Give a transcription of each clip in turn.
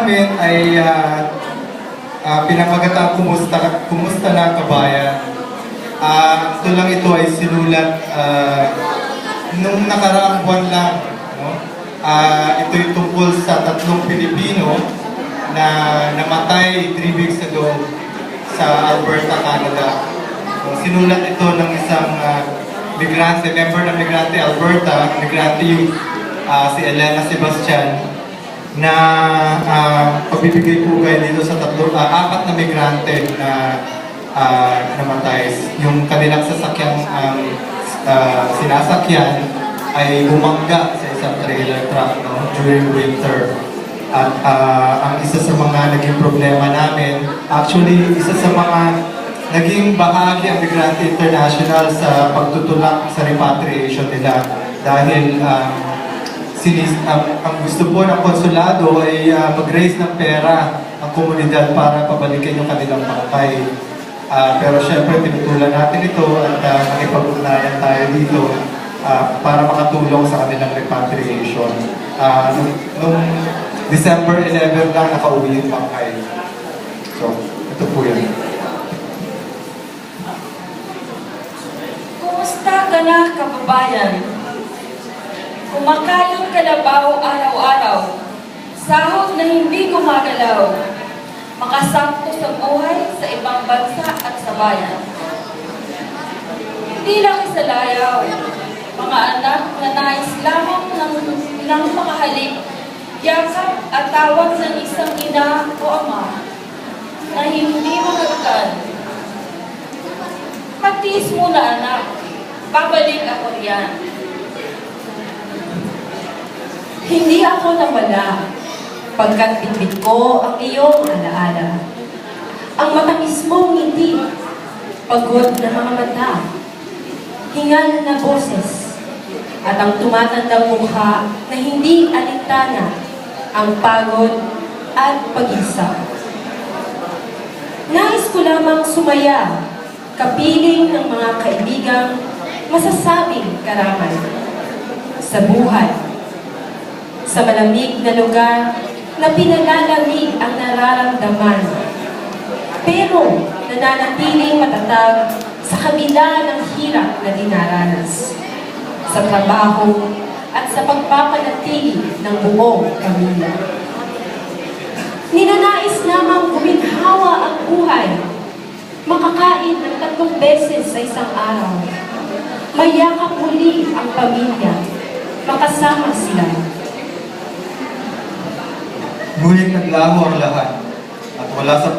namin ay pinamagatang kumusta na kabayan. Ito lang, ito ay sinulat nung nakaraang buwan lang. No? Ito'y tungkol sa 3 Pilipino na namatay 3 weeks ago sa Alberta, Canada. So, sinulat ito ng isang migrante, member ng Migrante Alberta, Migrante Youth, si Elena Sebastian, na pagbibigay pugay dito sa 4 na migrante na namatay. Yung kanilang sasakyang sinasakyan ay bumangga sa isang trailer truck, no, during winter. At ang isa sa mga naging problema namin, actually isa sa mga naging bahagi ang Migrante International sa pagtutulak sa repatriation nila, dahil ang gusto po ng konsulado ay mag-raise ng pera ang komunidad para pabalikin yung kanilang bangkay. Pero syempre pinutulan natin ito at nakipag-ugnayan tayo dito para makatulong sa kanilang repatriation. Nung December 11 lang nakauwi yung bangkay. So, ito po yan. Kumusta ka na, kababayan? Kumakayod kalabaw araw-araw, sahod na hindi gumagalaw, makasakto sa buhay sa ibang bansa at sa bayan. Hindi lang isalayaw, mga anak na nais lamang ng makahalik, yakap at tawag ng isang ina o ama na hindi magagkan. Magtiis muna, anak, babalik ako riyan. Hindi ako nawala, pagkat bitbit ko ang iyong alaala. Ang matamis mong ngiti, pagod na mga mata, hingal na boses, at ang tumatandang mukha na hindi alintana ang pagod at pag-isa. Nais ko lamang sumaya, kapiling ng mga kaibigang masasabing karamay sa buhay. Sa malamig na lugar na pinalalamig ang nararamdaman, pero nananatiling matatag sa kabila ng hirap na dinaranas, sa trabaho at sa pagpapanatili ng buong pamilya. Ninanais namang guminhawa ang buhay, makakain ng 3 beses sa isang araw, mayakap muli ang pamilya, makasama sila. Ngunit naglaho ang lahat at wala sa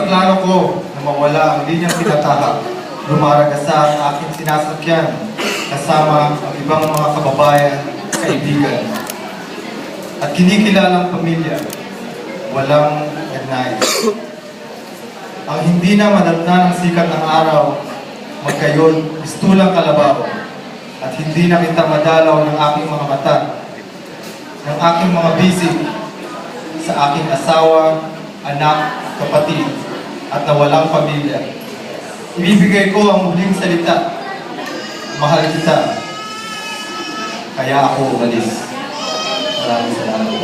plano ko na mawala ang linyang tinatahak, lumaragasa ang aking sinasakyan kasama ang ibang mga kababayan, kaibigan at kinikilalang pamilya, walang nagnais. Ang hindi na madatna ng sikat ng araw, magkayon, mistulang kalabaw, at hindi na kita madalaw ng aking mga mata, ng aking mga bisig, sa aking asawa, anak, kapatid, at nawalang pamilya. Ibibigay ko ang muling salita, mahal kita, kaya ako umalis. Maraming salamat.